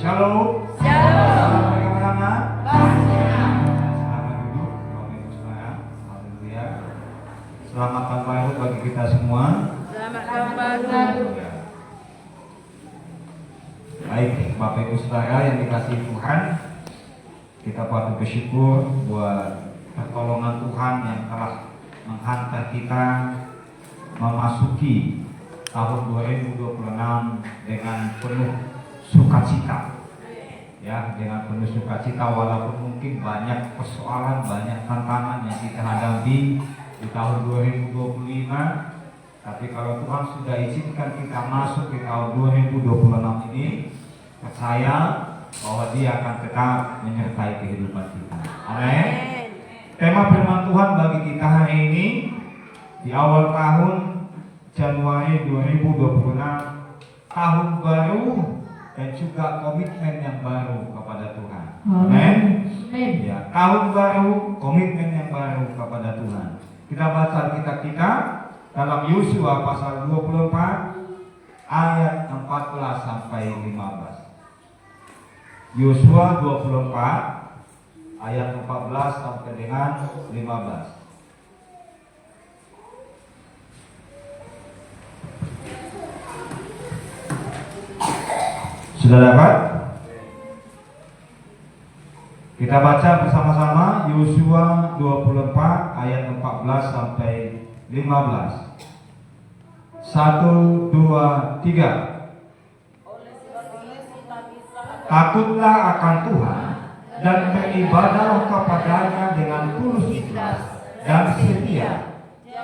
Shalom. Shalom. Bagaimana? Selamat duduk, Bapak Ibu Saudara. Haleluya. Selamat tahun baru bagi kita semua. Selamat tahun baru. Ya. Baik, Bapak Ibu Saudara yang dikasihi Tuhan, kita patut bersyukur buat pertolongan Tuhan yang telah menghantar kita memasuki tahun 2026 dengan penuh sukacita. Ya, dengan penuh sukacita walaupun mungkin banyak persoalan, banyak tantangan yang kita hadapi di tahun 2025. Tapi kalau Tuhan sudah izinkan kita masuk di tahun 2026 ini, percaya bahwa Dia akan tetap menyertai kehidupan kita. Amin. Tema firman Tuhan bagi kita hari ini di awal tahun Januari 2026, tahun baru dan juga komitmen yang baru kepada Tuhan. Amin. Ya, tahun baru, komitmen yang baru kepada Tuhan. Kita baca kitab kita dalam Yosua pasal 24 ayat 14 sampai 15. Yosua 24 ayat 14 sampai dengan 15. Sudah dapat? Kita baca bersama-sama Yosua 24 ayat 14 sampai 15. 1, 2, 3. Takutlah akan Tuhan dan beribadahlah kepadanya dengan tulus ikhlas dan setia.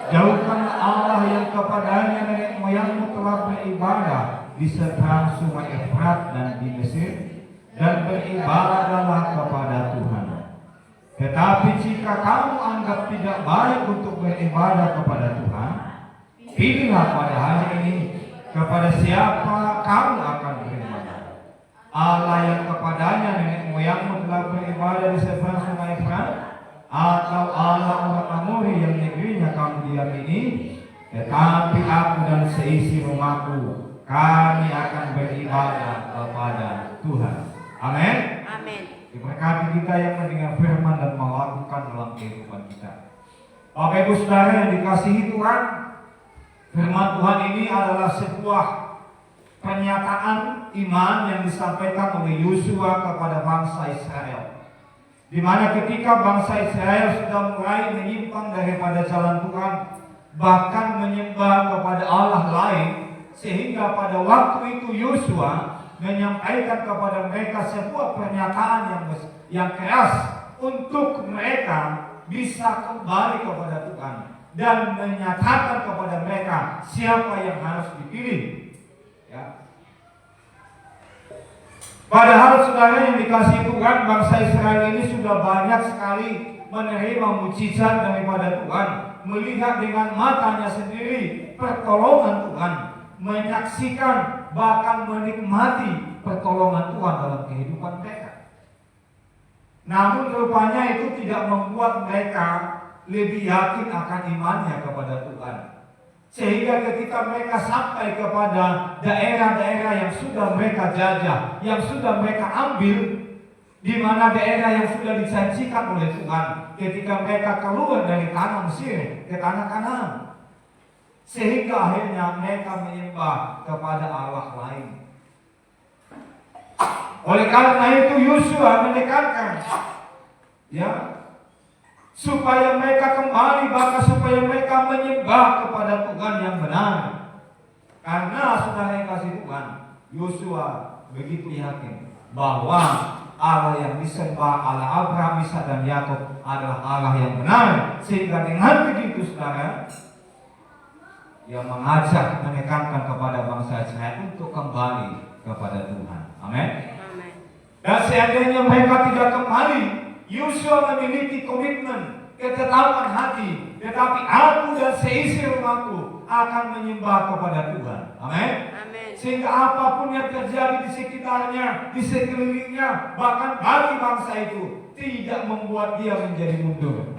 Jauhkanlah Allah yang kepadanya nenek moyangmu telah beribadah di seberang sungai Efrat dan di Mesir, dan beribadahlah kepada Tuhan. Tetapi jika kamu anggap tidak baik untuk beribadah kepada Tuhan, pilihlah pada hari ini kepada siapa kamu akan beribadah. Allah yang kepadanya nenek moyangmu telah beribadah di seberang sungai Efrat, atau Allah orang Amori yang negerinya kamu diam ini. Tetapi aku dan seisi rumahku, kami akan beribadah kepada Tuhan. Amin. Amin. Diberkati kita yang mendengar firman dan melakukan dalam kehidupan kita. Bapak Ibu Saudara yang dikasihi Tuhan, firman Tuhan ini adalah sebuah pernyataan iman yang disampaikan oleh Yosua kepada bangsa Israel. Di mana ketika bangsa Israel sudah mulai menyimpang daripada jalan Tuhan, bahkan menyembah kepada Allah lain, sehingga pada waktu itu Yosua menyampaikan kepada mereka sebuah pernyataan yang keras untuk mereka bisa kembali kepada Tuhan dan menyatakan kepada mereka siapa yang harus dipilih. Ya. Padahal saudara yang dikasihi Tuhan, bangsa Israel ini sudah banyak sekali menerima mujizat daripada Tuhan, melihat dengan matanya sendiri pertolongan Tuhan, menyaksikan bahkan menikmati pertolongan Tuhan dalam kehidupan mereka. Namun rupanya itu tidak membuat mereka lebih yakin akan imannya kepada Tuhan. Sehingga ketika mereka sampai kepada daerah-daerah yang sudah mereka jajah, yang sudah mereka ambil, di mana daerah yang sudah dijanjikan oleh Tuhan, ketika mereka keluar dari tanah Mesir ke tanah Kanaan, sehingga akhirnya mereka menyembah kepada Allah lain. Oleh karena itu Yosua menekankan, ya, supaya mereka kembali, bahkan supaya mereka menyembah kepada Tuhan yang benar. Karena saudara yang kasih Tuhan, Yosua begitu yakin bahwa Allah yang disembah, Allah Abraham, Ishak dan Yakub adalah Allah yang benar. Sehingga dengan begitu saudara, yang mengajak, menekankan kepada bangsa Israel untuk kembali kepada Tuhan. Amin. Dan seandainya mereka tidak kembali, Yosua memiliki komitmen, ketetapan hati, tetapi aku dan seisi rumahku akan menyembah kepada Tuhan. Amin. Sehingga apapun yang terjadi di sekitarnya, di sekelilingnya, bahkan bagi bangsa itu, tidak membuat dia menjadi mundur,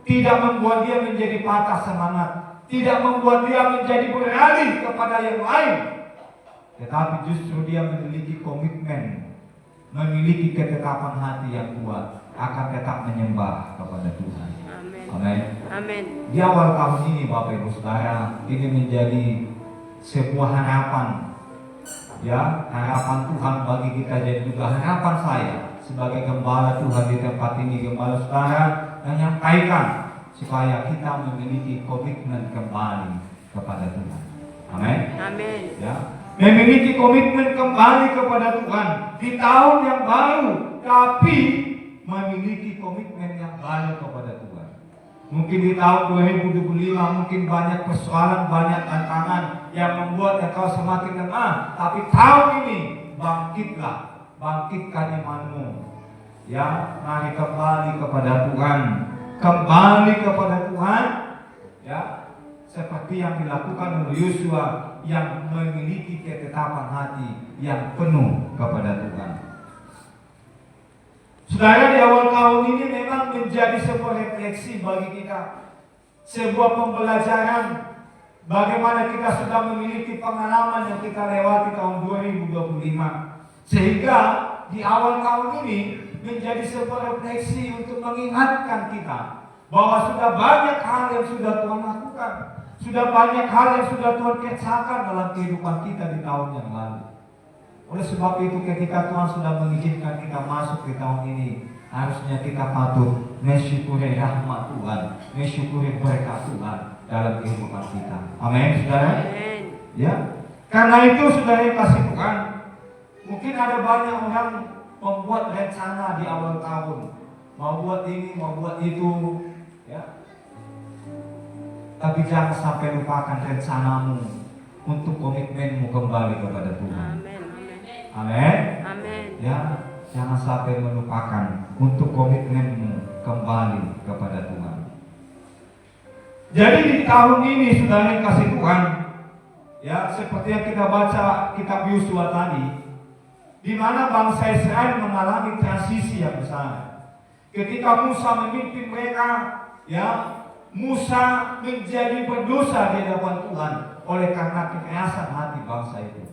tidak membuat dia menjadi patah semangat, tidak membuat dia menjadi beralih kepada yang lain, tetapi justru dia memiliki komitmen memiliki ketetapan hati yang kuat, akan tetap menyembah kepada Tuhan. Amin. Amin. Amin. Di awal tahun ini Bapak Ibu Saudara, ini menjadi sebuah harapan, ya, harapan Tuhan bagi kita dan juga harapan saya sebagai gembala Tuhan di tempat ini, gembala saudara, menyampaikan supaya kita memiliki komitmen kembali kepada Tuhan. Amin. Amin. Ya, memiliki komitmen kembali kepada Tuhan di tahun yang baru, tapi memiliki komitmen yang baru kepada Tuhan. Mungkin di tahun 2025 mungkin banyak persoalan, banyak tantangan yang membuat engkau semakin lemah, tapi tahun ini bangkitlah, bangkitkan imanmu. Ya, mari kembali kepada Tuhan, kembali kepada Tuhan. Ya, seperti yang dilakukan oleh Yosua yang memiliki ketetapan hati yang penuh kepada Tuhan. Saudara, di awal tahun ini memang menjadi sebuah refleksi bagi kita, sebuah pembelajaran bagaimana kita sudah memiliki pengalaman yang kita lewati tahun 2025, sehingga di awal tahun ini menjadi sebuah refleksi untuk mengingatkan kita bahwa sudah banyak hal yang sudah Tuhan lakukan, sudah banyak hal yang sudah Tuhan kerjakan dalam kehidupan kita di tahun yang lalu. Oleh sebab itu, ketika Tuhan sudah mengizinkan kita masuk di tahun ini, harusnya kita patut mensyukuri rahmat Tuhan, mensyukuri berkat Tuhan dalam kehidupan kita. Amin, saudara. Amin. Ya, karena itu saudara yang kasih Tuhan, mungkin ada banyak orang membuat rencana di awal tahun, mau buat ini, mau buat itu, ya. Tapi jangan sampai lupakan rencanamu untuk komitmenmu kembali kepada Tuhan. Amin. Amin. Amin. Ya, jangan sampai melupakan untuk komitmenmu kembali kepada Tuhan. Jadi di tahun ini saudara yang kasih Tuhan, ya, seperti yang kita baca kitab Yosua tadi, di mana bangsa Israel mengalami transisi yang besar. Ketika Musa memimpin mereka, ya, Musa menjadi berdosa di hadapan Tuhan oleh karena kekerasan hati bangsa itu.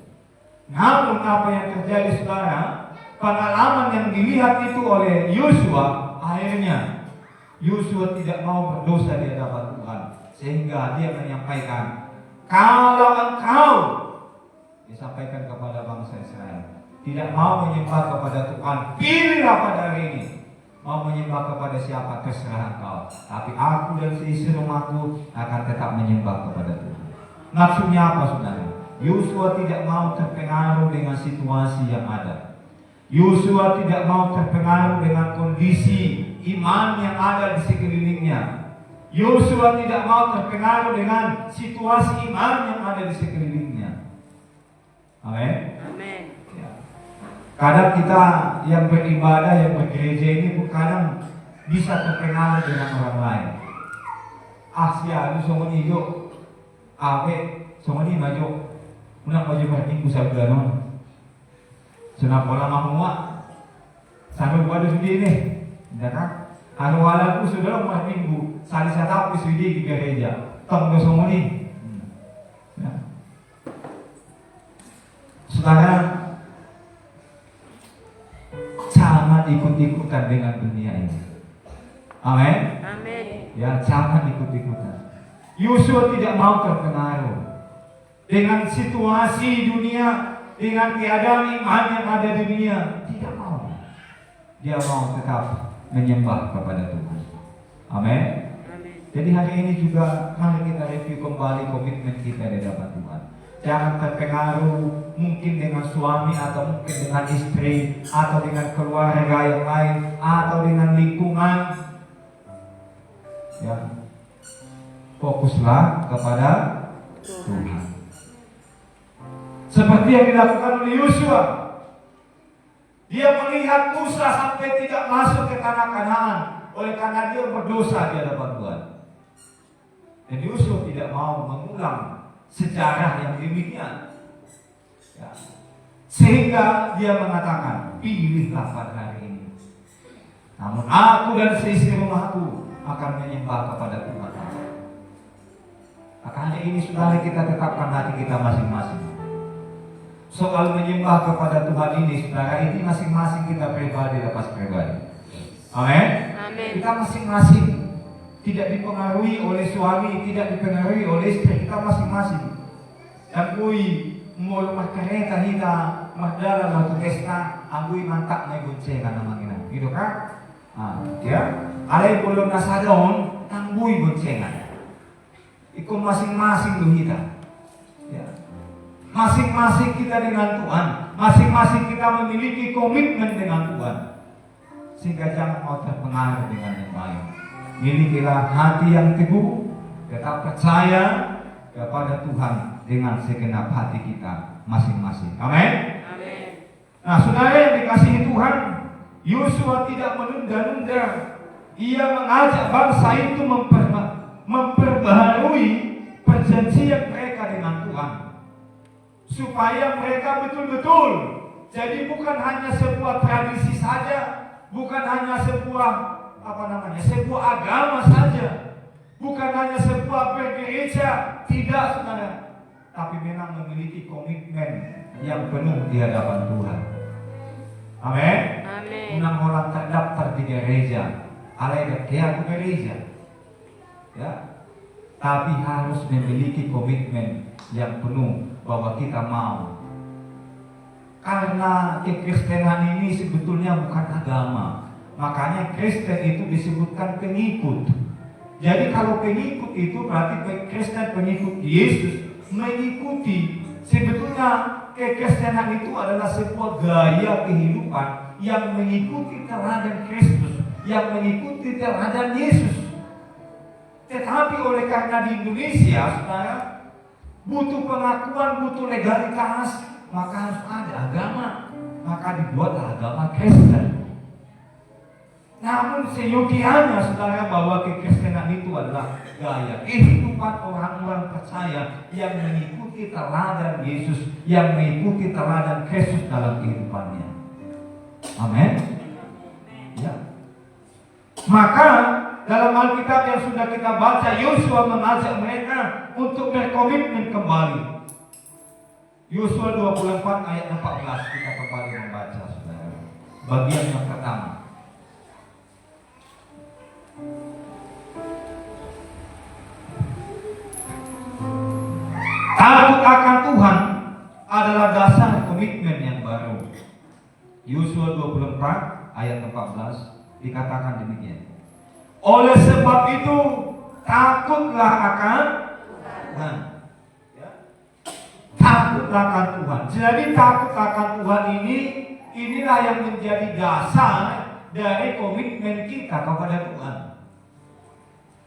Namun apa yang terjadi saudara, pengalaman yang dilihat itu oleh Yosua, akhirnya Yosua tidak mau berdosa di hadapan Tuhan, sehingga dia menyampaikan, kalau engkau, disampaikan kepada bangsa Israel, tidak mau menyembah kepada Tuhan, pilihlah pada hari ini. Mau menyembah kepada siapa terserah engkau, tapi aku dan seisi rumahku akan tetap menyembah kepada Tuhan. Maksudnya apa saudara? Yosua tidak mau terpengaruh dengan situasi yang ada. Yosua tidak mau terpengaruh dengan kondisi iman yang ada di sekelilingnya. Yosua tidak mau terpengaruh dengan situasi iman yang ada di sekelilingnya. Amin. Amin. Ya. Kadang kita yang beribadah, yang bergereja ini pun kadang bisa terpengaruh dengan orang lain. Asia itu semua ni yuk, awe semua ni maju. Nak maju minggu sabda non. Senap bola mahmuak. Sampai buat sudi ni. Ya kan? Anu walaku sudah minggu. Sali saya tahu sudi di gereja. Tong ke semua ni. Ya. Saudara, jangan ikut-ikutan dengan dunia ini. Amin. Amin. Ya, jangan ikut-ikutan. Yosua tidak mau terpengaruh dengan situasi dunia, dengan keadaan iman yang ada di dunia. Tidak mau. Dia mau tetap menyembah kepada Tuhan. Amin. Amin. Jadi hari ini juga mari kita review kembali komitmen kita di hadapan Tuhan. Jangan terpengaruh mungkin dengan suami atau mungkin dengan istri atau dengan keluarga yang lain atau dengan lingkungan. Ya, fokuslah kepada Tuhan. Seperti yang dilakukan oleh Yosua. Dia melihat Musa sampai tidak masuk ke tanah Kanaan oleh karena dia berdosa di hadapan Tuhan. Dan Yosua tidak mau mengulang sejarah yang demikian. Ya. Sehingga dia mengatakan, pilihlah pada hari ini. Namun aku dan seisi rumahku akan menyembah kepada Tuhan. Maka hari ini saudara kita tetapkan hati kita masing-masing. soal menyembah kepada Tuhan ini, saudara, ini masing-masing kita pribadi lepas pribadi. Amin. Amin. Kita masing-masing tidak dipengaruhi oleh suami, tidak dipengaruhi oleh istri, kita masing-masing. Dan kui mulu kereta kita magdala na tukesna angui mantak na guncengan namang ina. Gitu kan? Ya. Alay belum nasadon angui guncengan. Iku masing-masing tuh kita. Ya. Masing-masing kita dengan Tuhan, masing-masing kita memiliki komitmen dengan Tuhan, sehingga jangan mau terpengaruh dengan yang lain. Milikilah hati yang teguh, tetap percaya kepada Tuhan dengan segenap hati kita masing-masing. Amin. Amin. Nah, saudara yang dikasihi Tuhan, Yosua tidak menunda-nunda. Ia mengajak bangsa itu memperbaharui perjanjian mereka dengan Tuhan, supaya mereka betul-betul jadi bukan hanya sebuah tradisi saja, bukan hanya sebuah sebuah agama saja, bukan hanya sebuah bergereja, tidak saudara, tapi memang memiliki komitmen yang penuh di hadapan Tuhan. Amin. Amin. Unang orang terdaftar di gereja, alay ke gereja, ya, tapi harus memiliki komitmen yang penuh bahwa kita mau. Karena kekristenan ini sebetulnya bukan agama, makanya Kristen itu disebutkan pengikut. Jadi kalau pengikut itu berarti Kristen pengikut Yesus, mengikuti. Sebetulnya kekristenan itu adalah sebuah gaya kehidupan yang mengikuti teladan Kristus, yang mengikuti teladan Yesus. Tetapi oleh karena di Indonesia, saudara, butuh pengakuan, butuh legalitas, maka harus ada agama, maka dibuatlah agama Kristen. Namun seyogianya saudara bahwa kekristenan itu adalah gaya kehidupan orang-orang percaya yang mengikuti teladan Yesus, yang mengikuti teladan Kristus dalam kehidupannya. Amin. Ya. Maka dalam Alkitab yang sudah kita baca, Yosua mengajak mereka untuk berkomitmen kembali. Yosua 24 ayat 14 kita kembali membaca saudara. Bagian yang pertama. Takut akan Tuhan adalah dasar komitmen yang baru. Yosua 24 ayat 14 dikatakan demikian. Oleh sebab itu takutlah akan Tuhan. Ya. Takutlah akan Tuhan. Jadi takut akan Tuhan inilah yang menjadi dasar dari komitmen kita kepada Tuhan.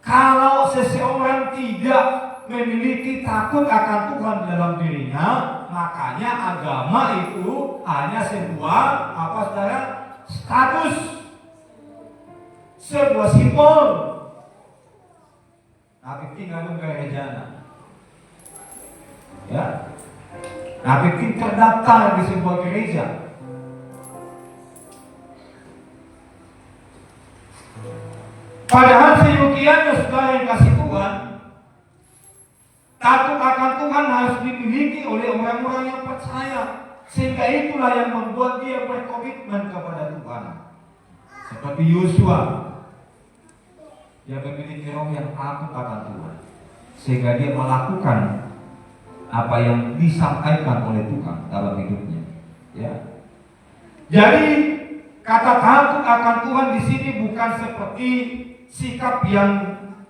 Kalau seseorang tidak memiliki takut akan Tuhan dalam dirinya, makanya agama itu hanya sebuah saudara? Status, sebuah simbol. Tapi tinggal gereja, ya. Tapi terdaftar di sebuah gereja. Padahal seyogianya saudara yang kasih Tuhan, takut akan Tuhan harus dimiliki oleh orang-orang yang percaya, sehingga itulah yang membuat dia berkomitmen kepada Tuhan. Seperti Yosua, dia memiliki roh yang takut akan Tuhan, sehingga dia melakukan apa yang disampaikan oleh Tuhan dalam hidupnya. Ya. Jadi kata takut akan Tuhan di sini bukan seperti sikap yang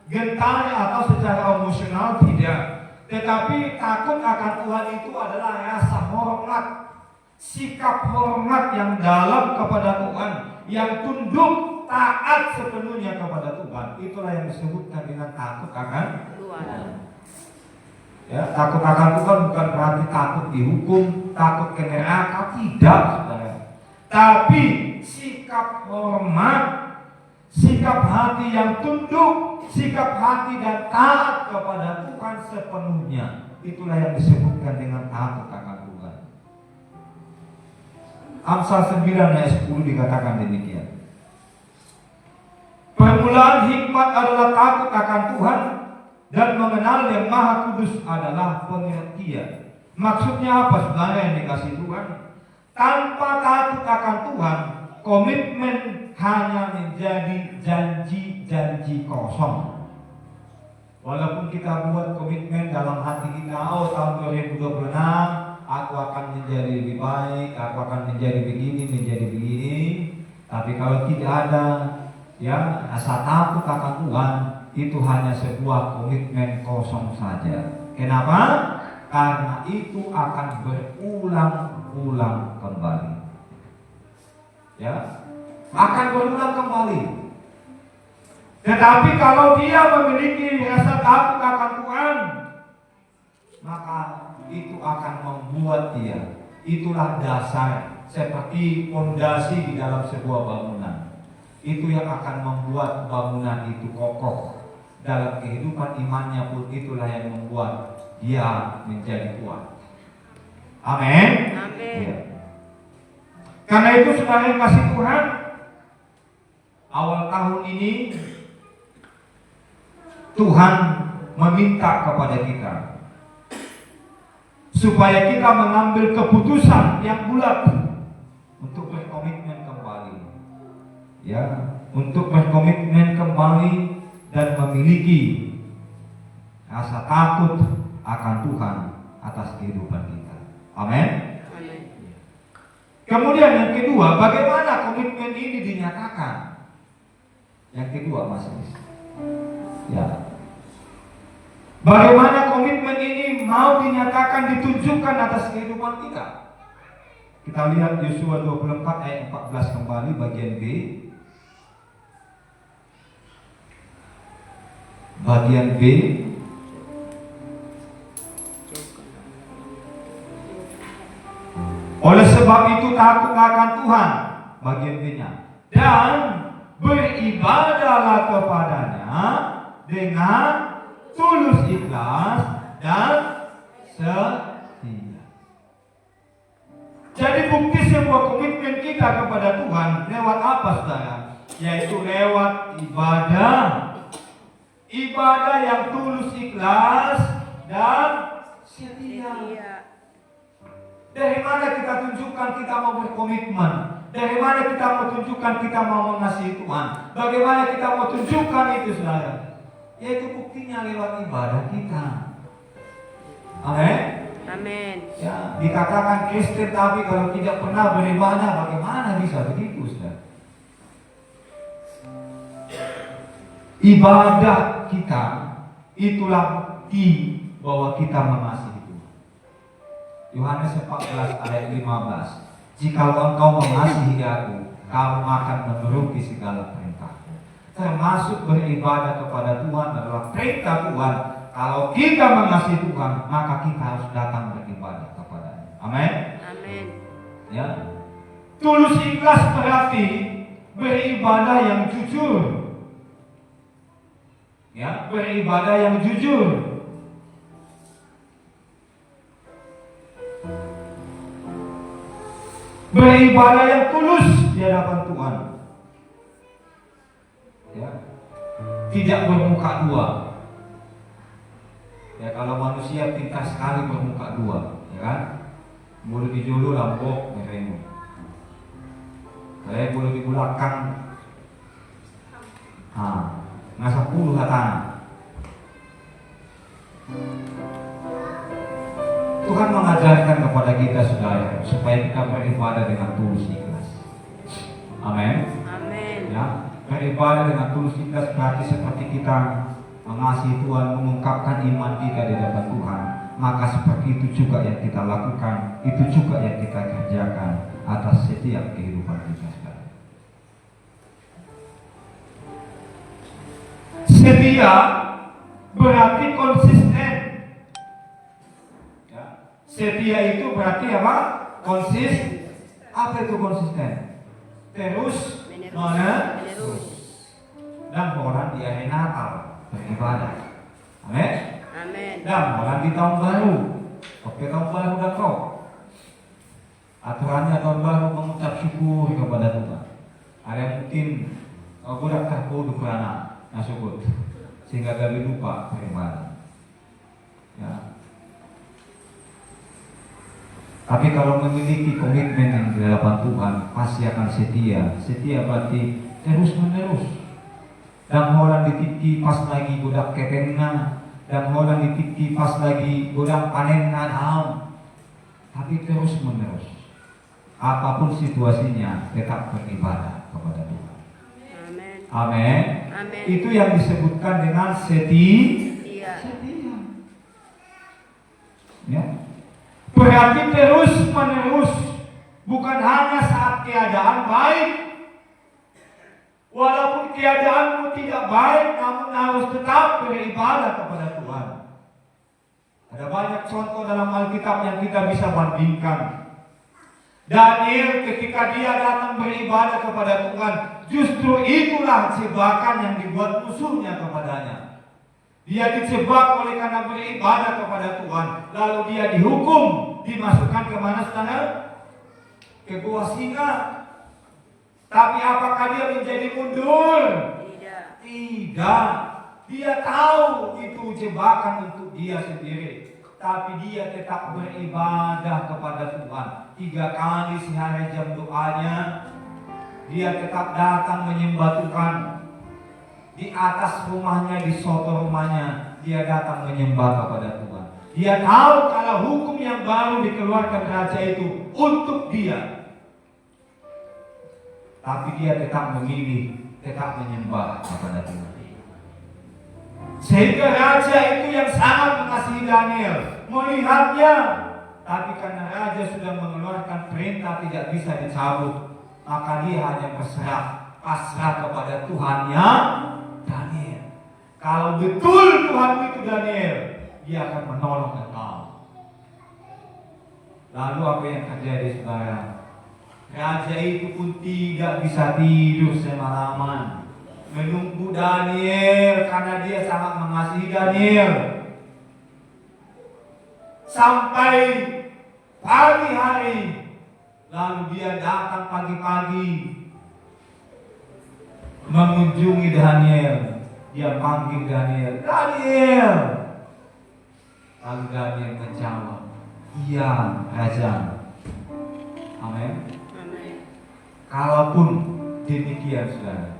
gentar atau secara emosional, tidak. Tetapi takut akan Tuhan itu adalah rasa hormat, sikap hormat yang dalam kepada Tuhan, yang tunduk taat sepenuhnya kepada Tuhan. Itulah yang disebutkan dengan takut akan Tuhan. Ya, takut akan Tuhan bukan berarti takut dihukum, takut ke neraka, tidak, saudara. Tapi sikap hormat, sikap hati yang tunduk, sikap hati dan taat kepada Tuhan sepenuhnya, itulah yang disebutkan dengan takut akan Tuhan. Amsal 9 ayat 10 dikatakan demikian. Permulaan hikmat adalah takut akan Tuhan, dan mengenal yang Maha Kudus adalah pengertian. Maksudnya apa saudara yang dikasih Tuhan? Tanpa takut akan Tuhan, komitmen hanya menjadi janji-janji kosong. Walaupun kita buat komitmen dalam hati kita, oh tahun 2026 aku akan menjadi lebih baik, aku akan menjadi begini, tapi kalau tidak ada ya rasa takut akan Tuhan, itu hanya sebuah komitmen kosong saja. Kenapa? Karena itu akan berulang-ulang kembali. Ya, akan berulang kembali. Tetapi kalau dia memiliki rasa takut akan Tuhan, maka itu akan membuat dia, itulah dasar seperti fondasi di dalam sebuah bangunan. Itu yang akan membuat bangunan itu kokoh. Dalam kehidupan imannya pun itulah yang membuat dia menjadi kuat. Amin. Amin. Ya. Karena itu saudara yang kasih Tuhan, awal tahun ini Tuhan meminta kepada kita supaya kita mengambil keputusan yang bulat untuk berkomitmen kembali. Ya, untuk berkomitmen kembali dan memiliki rasa takut akan Tuhan atas kehidupan kita. Amin. Kemudian yang kedua, bagaimana komitmen ini dinyatakan? Yang kedua, Mas Nis. Ya. Bagaimana komitmen ini mau dinyatakan, ditunjukkan atas kehidupan kita? Kita lihat Yosua 24 ayat 14 kembali bagian B. Bagian B. Oleh sebab itu takut akan Tuhan, bagian B-nya, dan beribadahlah kepadanya dengan tulus ikhlas dan setia. Jadi bukti sebuah komitmen kita kepada Tuhan lewat apa saudara? Yaitu lewat ibadah. Ibadah yang tulus ikhlas dan setia. Dari mana kita tunjukkan kita mau berkomitmen? Dari mana kita mau tunjukkan kita mau mengasihi Tuhan? Bagaimana kita mau tunjukkan itu saudara? Yaitu buktinya lewat ibadah kita. Amin. Amin. Ya, dikatakan Kristen tapi kalau tidak pernah beribadah, bagaimana bisa begitu, saudara? Ibadah kita itulah bukti bahwa kita mengasihi Tuhan. Yohanes 14 ayat 15. Jikalau engkau mengasihi aku, kamu akan menuruti segala perintahku. Termasuk beribadah kepada Tuhan adalah perintah Tuhan. Kalau kita mengasihi Tuhan, maka kita harus datang beribadah kepada-Nya. Amin. Amin. Ya. Tulus ikhlas berarti beribadah yang jujur. Ya, beribadah yang jujur. Beribadah yang tulus di hadapan Tuhan. Ya. Tidak bermuka dua. Ya, kalau manusia pintar sekali bermuka dua, ya kan? Mulut di julu lambok meremu. Saya mulut di belakang. Ngasa puluh hatana. Tuhan mengajarkan kepada kita saudara supaya kita beribadah dengan tulus ikhlas. Amin. Amin. Ya, beribadah dengan tulus ikhlas berarti seperti kita mengasihi Tuhan, mengungkapkan iman kita di hadapan Tuhan. Maka seperti itu juga yang kita lakukan, itu juga yang kita kerjakan atas setiap kehidupan kita saudara. Setia berarti konsisten. Setia itu berarti apa? Konsisten. Apa itu konsisten? Terus menerus. Dan orang di hari Natal beribadah. Amin. Amin. Dan orang di tahun baru. Oke, tahun baru dan kau. Aturannya tahun baru mengucap syukur kepada Tuhan. Ada yang mungkin budak terkudu kerana syukur sehingga dari lupa beribadah. Ya. Tapi kalau memiliki komitmen yang di hadapan Tuhan, pasti akan setia. Setia berarti terus menerus. Dan orang ditiki pas lagi budak ketengan, dan orang ditiki pas lagi budak panengan am. Tapi terus menerus. Apapun situasinya, tetap beribadah kepada Tuhan. Amin. Amin. Amin. Itu yang disebutkan dengan setia. Ya. Berarti terus menerus, bukan hanya saat keadaan baik. Walaupun keadaanmu tidak baik, namun harus tetap beribadah kepada Tuhan. Ada banyak contoh dalam Alkitab yang kita bisa bandingkan. Daniel ketika dia datang beribadah kepada Tuhan, justru itulah jebakan yang dibuat musuhnya kepadanya. Dia dijebak oleh karena beribadah kepada Tuhan. Lalu dia dihukum, dimasukkan ke mana saudara? Ke gua singa. Tapi apakah dia menjadi mundur? Tidak. Dia tahu itu jebakan untuk dia sendiri. Tapi dia tetap beribadah kepada Tuhan. 3 kali sehari jam doanya. Dia tetap datang menyembah Tuhan. Di atas rumahnya, di soto rumahnya, dia datang menyembah kepada Tuhan. Dia tahu kalau hukum yang baru dikeluarkan raja itu untuk dia. Tapi dia tetap memilih, tetap menyembah kepada Tuhan. Sehingga raja itu yang sangat mengasihi Daniel, melihatnya. Tapi karena raja sudah mengeluarkan perintah tidak bisa dicabut, maka dia hanya pasrah kepada Tuhannya Daniel. Kalau betul Tuhan itu Daniel, dia akan menolong engkau. Lalu apa yang terjadi saudara? Raja itu pun tidak bisa tidur semalaman, menunggu Daniel karena dia sangat mengasihi Daniel. Sampai pagi hari, lalu dia datang pagi-pagi mengunjungi Daniel. Dia panggil Daniel, Daniel. Lalu Daniel menjawab, iya Raja. Amin. Kalaupun demikian saudara,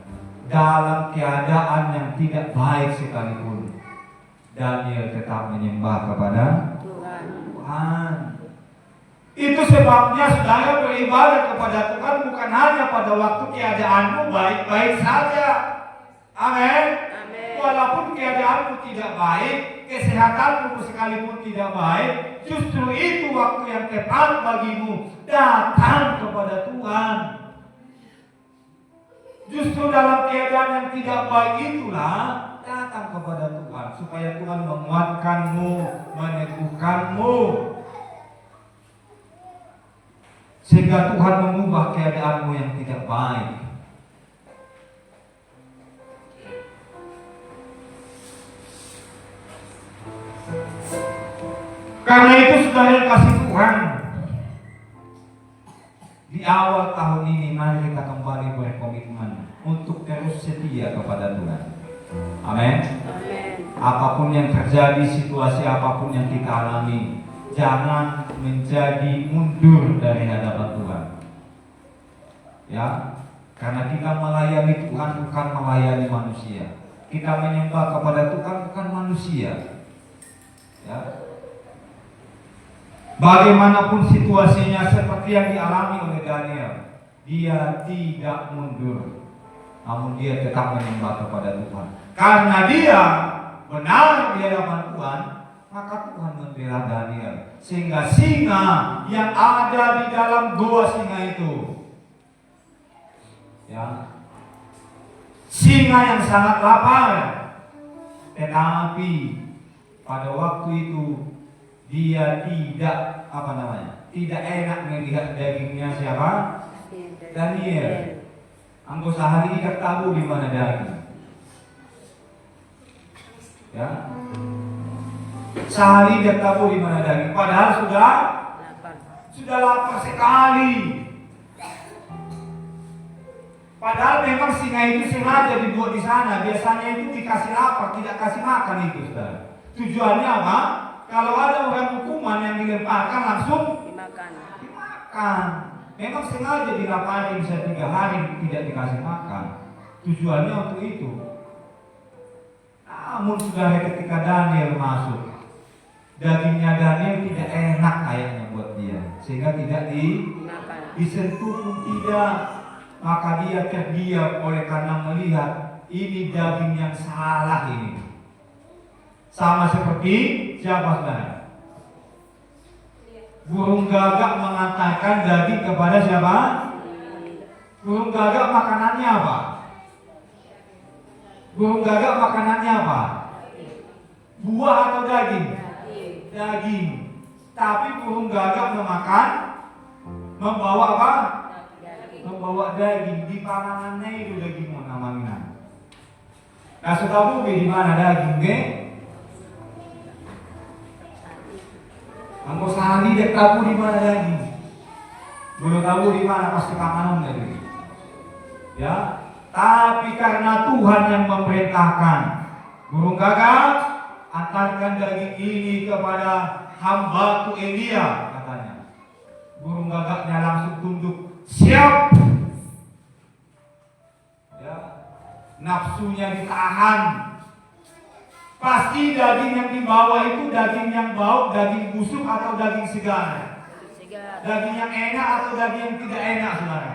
dalam keadaan yang tidak baik sekalipun, Daniel tetap menyembah kepada Tuhan. Itu sebabnya saudara beribadah kepada Tuhan bukan hanya pada waktu keadaanmu baik-baik saja. Amin. Walaupun keadaanmu tidak baik, kesehatanmu sekalipun tidak baik, justru itu waktu yang tepat bagimu datang kepada Tuhan. Justru dalam keadaan yang tidak baik itulah datang kepada Tuhan supaya Tuhan menguatkanmu, meneguhkanmu, sehingga Tuhan mengubah keadaanmu yang tidak baik. Karena itu saudara yang kasih Tuhan, di awal tahun ini mari kita kembali berkomitmen untuk terus setia kepada Tuhan. Amin. Apapun yang terjadi, situasi apapun yang kita alami, jangan menjadi mundur dari hadapan Tuhan. Ya, karena kita melayani Tuhan bukan melayani manusia. Kita menyembah kepada Tuhan bukan manusia. Ya. Bagaimanapun situasinya seperti yang dialami oleh Daniel, dia tidak mundur, namun dia tetap menyembah kepada Tuhan. Karena dia benar di hadapan Tuhan, maka Tuhan membela Daniel, sehingga singa yang ada di dalam gua singa itu, ya, singa yang sangat lapar, tetapi pada waktu itu dia tidak tidak enak melihat dagingnya siapa? Daniel. Anggo sehari tidak tahu di mana daging. Ya. Sehari tidak tahu di mana daging. Padahal sudah lapar sekali. Padahal memang singa itu sengaja dibuat di sana. Biasanya itu dikasih lapar, tidak kasih makan itu, saudara. Tujuannya apa? Kalau ada orang hukuman yang dilemparkan langsung dimakan. makan. Memang sengaja dilaparin bisa 3 hari tidak dikasih makan. Tujuannya untuk itu. Namun saudara, ketika Daniel masuk, dagingnya Daniel tidak enak kayaknya buat dia, sehingga tidak disentuh pun tidak. Maka dia terdiam oleh karena melihat ini daging yang salah ini. Sama seperti siapa saudara? Burung gagak mengantarkan daging kepada siapa? Burung gagak makanannya apa? Burung gagak makanannya apa? Buah atau daging? Daging. Tapi burung gagak membawa apa? Membawa daging. Di panangannya itu daging namanya. Nah, saudara di mana daging? Kamu sehari dia tahu di mana daging. Belum tahu di mana pasti panganan lagi. Ya. Tapi karena Tuhan yang memerintahkan, burung gagak antarkan daging ini kepada hamba-Ku Elia, katanya. Burung gagaknya langsung tunduk, siap. Ya. Nafsunya ditahan. Pasti daging yang dibawa itu daging yang bau, daging busuk atau daging segar. Daging yang enak atau daging yang tidak enak, saudara.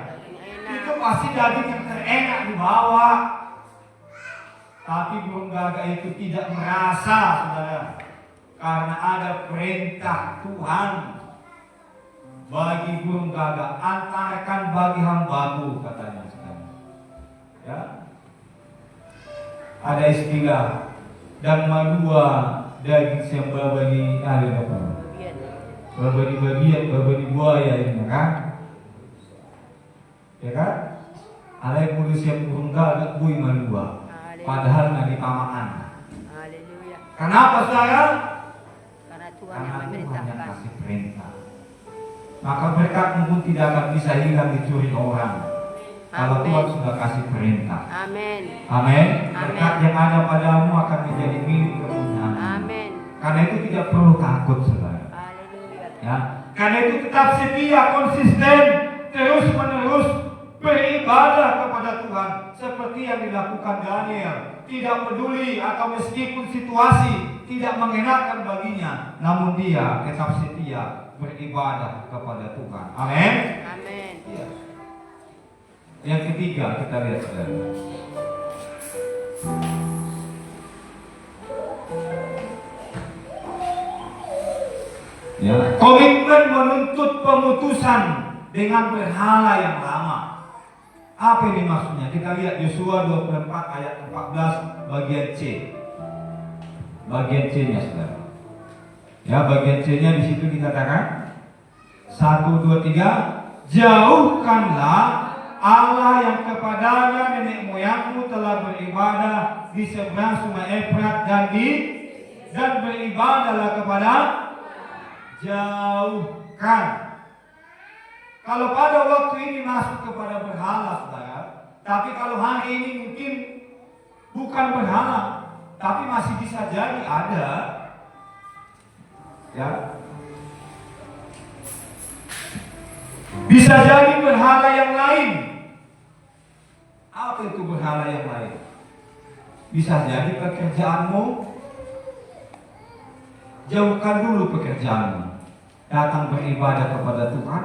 Itu pasti daging yang terenak dibawa. Tapi burung gagak itu tidak merasa, saudara, karena ada perintah Tuhan bagi burung gagak, antarkan bagi hamba-Ku, katanya, saudara. Ya, ada istilah dan madua daging sembah bagi ahli apa? Babani babian, babani buaya ini kan? Ya kan? Ada yang mulai siap burung gagak bui madua. Padahal nggak dipamangan. Haleluya. Kenapa saudara? Karena Tuhan Karena yang Tuhan yang memerintahkan. kasih perintah. Maka berkat pun tidak akan bisa hilang dicuri orang. Kalau Tuhan sudah kasih perintah. Amin. Amin. Berkat yang ada padamu akan menjadi milik kepunyaan. Amin. Karena itu tidak perlu takut, saudara. Haleluya. Ya. Karena itu tetap setia, konsisten, terus menerus beribadah kepada Tuhan seperti yang dilakukan Daniel. Tidak peduli atau meskipun situasi tidak mengenakan baginya, namun dia tetap setia beribadah kepada Tuhan. Amin. Amin. Ya. Yang ketiga kita lihat, saudara. Ya, komitmen menuntut pemutusan dengan berhala yang lama. Apa ini maksudnya? Kita lihat Yosua 24 ayat 14 bagian C. Bagian C-nya, saudara. Ya, bagian C-nya di situ dikatakan 1, 2, 3, jauhkanlah Allah yang kepadanya nenek moyangmu telah beribadah di seberang sungai Efrat dan beribadahlah kepada jauhkan. Kalau pada waktu ini masuk kepada berhala, saudara, tapi kalau hari ini mungkin bukan berhala, tapi masih bisa jadi ada, ya, bisa jadi berhala yang lain. Apa itu berhala yang lain? Bisa jadi pekerjaanmu. Jauhkan dulu pekerjaanmu. Datang beribadah kepada Tuhan.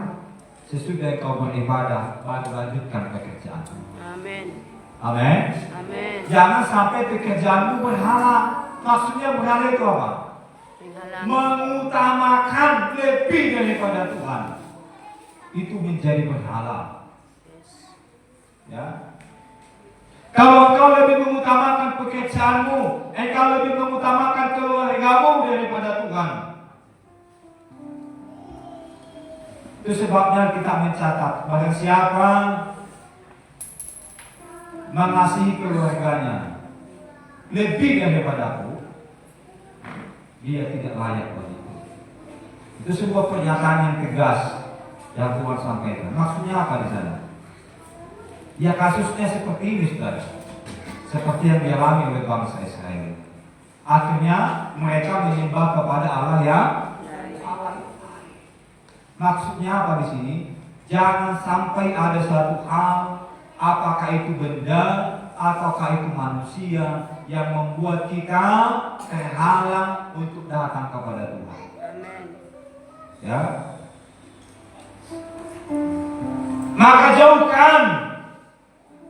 Sesudah kau beribadah, baru lanjutkan pekerjaanmu. Amin. Amin. Amin. Jangan sampai pekerjaanmu berhala. Maksudnya berhala itu apa? Menghalangi. Mengutamakan lebih daripada Tuhan. Itu menjadi berhala. Ya. Kalau engkau lebih mengutamakan pekerjaanmu, engkau lebih mengutamakan keluargamu daripada Tuhan. Itu sebabnya kita mencatat, barang siapa mengasihi keluarganya lebih daripadaku, dia tidak layak bagiku. Itu sebuah pernyataan yang tegas yang Tuhan sampaikan. Maksudnya apa di sana? Ya kasusnya seperti ini, saudara. Seperti yang dialami oleh bangsa Israel. Akhirnya mereka menyembah kepada Allah yang Maksudnya apa di sini? Jangan sampai ada satu hal, apakah itu benda, apakah itu manusia, yang membuat kita terhalang untuk datang kepada Tuhan. Amin. Ya. Maka jauhkan.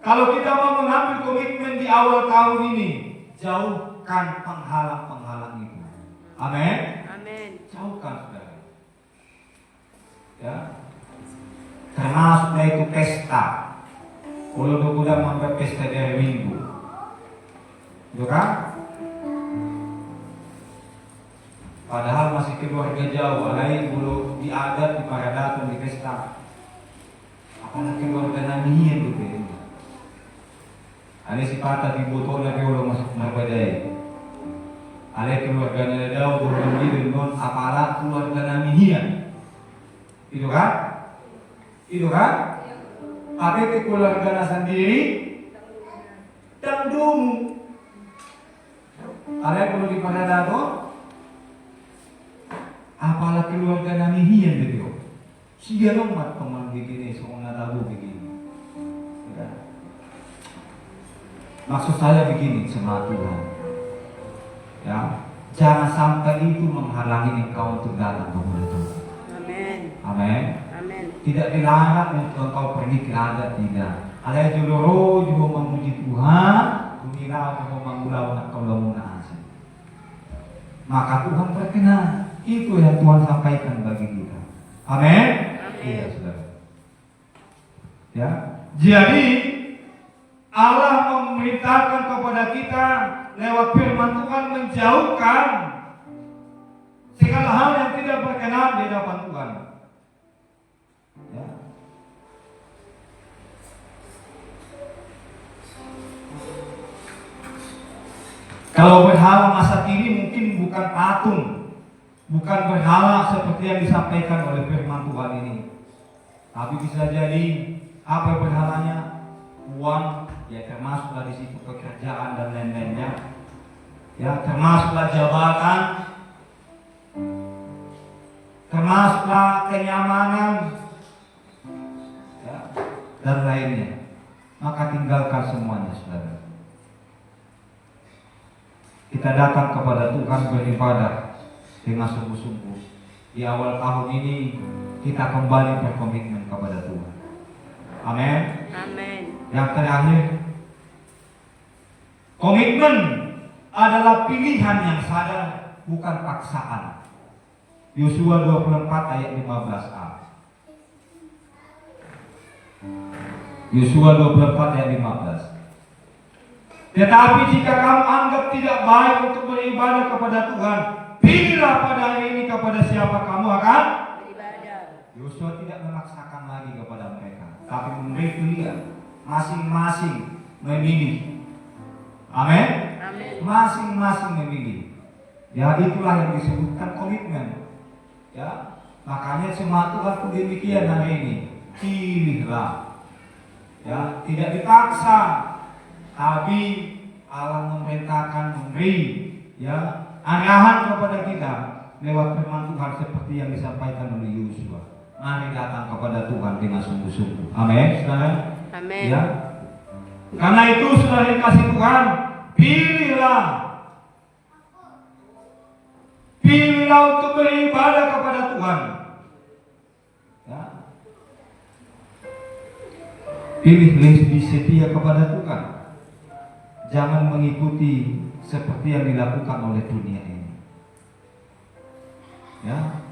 Kalau kita mau mengambil komitmen di awal tahun ini, jauhkan penghalang-penghalang itu. Amin. Amin. Jauhkan, saudara. Ya. Termasuk itu pesta. Kalau udah membuat pesta dari minggu, itu kan? Padahal masih keluarga jauh, lain dulu diadat di Paradatun di pesta. Apalagi keluarga namian gitu ya. Ada si patah di botol lagi udah masuk berbadai. Ada keluarga nedau turun di non aparat keluarga namian. Itu kan? Itu kan? Ada keluarga sendiri tangdung. Ada perlu di Paradatun. Apalah keluarga namian gitu. Siya lomat teman begini, semua tahu begini. Ya. Maksud saya begini sama Tuhan. Ya, jangan sampai itu menghalangi engkau untuk datang kepada Tuhan. Amin. Amin. Amin. Tidak dilarang untuk engkau pergi ke adat, tidak. Ada juluro juga memuji Tuhan, mengira mau mengulau nak kau lamun asing. Maka Tuhan berkenan. Itu yang Tuhan sampaikan bagi kita. Amin. Iya, saudara. Ya, jadi Allah memerintahkan kepada kita lewat firman Tuhan menjauhkan segala hal yang tidak berkenan di hadapan Tuhan. Ya. Kalau berhala masa kini mungkin bukan patung, bukan berhala seperti yang disampaikan oleh firman Tuhan ini. Tapi bisa jadi apa berhalanya? Uang, ya termasuklah di situ pekerjaan dan lain-lainnya. Ya, termasuklah jabatan, termasuklah kenyamanan, ya, dan lainnya. Maka tinggalkan semuanya, saudara. Kita datang kepada Tuhan beribadah dengan sungguh-sungguh. Di awal tahun ini kita kembali berkomitmen kepada Tuhan. Amin. Amin. Yang terakhir, komitmen adalah pilihan yang sadar, bukan paksaan. Yosua 24 ayat 15a. Yosua 24 ayat 15. Tetapi jika kamu anggap tidak baik untuk beribadah kepada Tuhan, pilihlah pada hari ini kepada siapa kamu akan Beribadah. Yosua tidak memaksakan lagi kepada mereka, tapi memberi pilihan. Masing-masing memilih. Amin. Amin. Masing-masing memilih. Ya, itulah yang disebutkan komitmen. Ya, makanya semua Tuhan pun demikian hari ini. Pilihlah. Ya, tidak dipaksa, tapi Allah memerintahkan memberi ya arahan kepada kita lewat firman Tuhan seperti yang disampaikan oleh Yosua. Mari datang kepada Tuhan dengan sungguh-sungguh. Amin, saudara. Amin. Ya. Karena itu sudah dikasih Tuhan, pilihlah. Pilihlah untuk beribadah kepada Tuhan. Ya. Pilih lebih setia kepada Tuhan. Jangan mengikuti seperti yang dilakukan oleh dunia ini. Ya.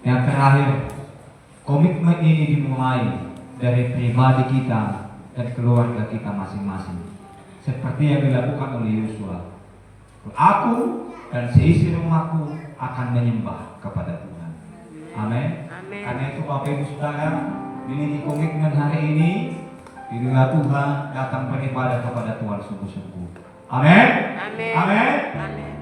Yang terakhir, komitmen ini dimulai dari pribadi kita dan keluarga kita masing-masing. Seperti yang dilakukan oleh Yosua. Aku dan seisi rumahku akan menyembah kepada Tuhan. Amin. Amin. Karena itu Bapak Ibu Saudara, miliki komitmen hari ini. Pilihlah Tuhan, datang beribadah kepada Tuhan sungguh-sungguh. Amin. Amin. Amin. Amin.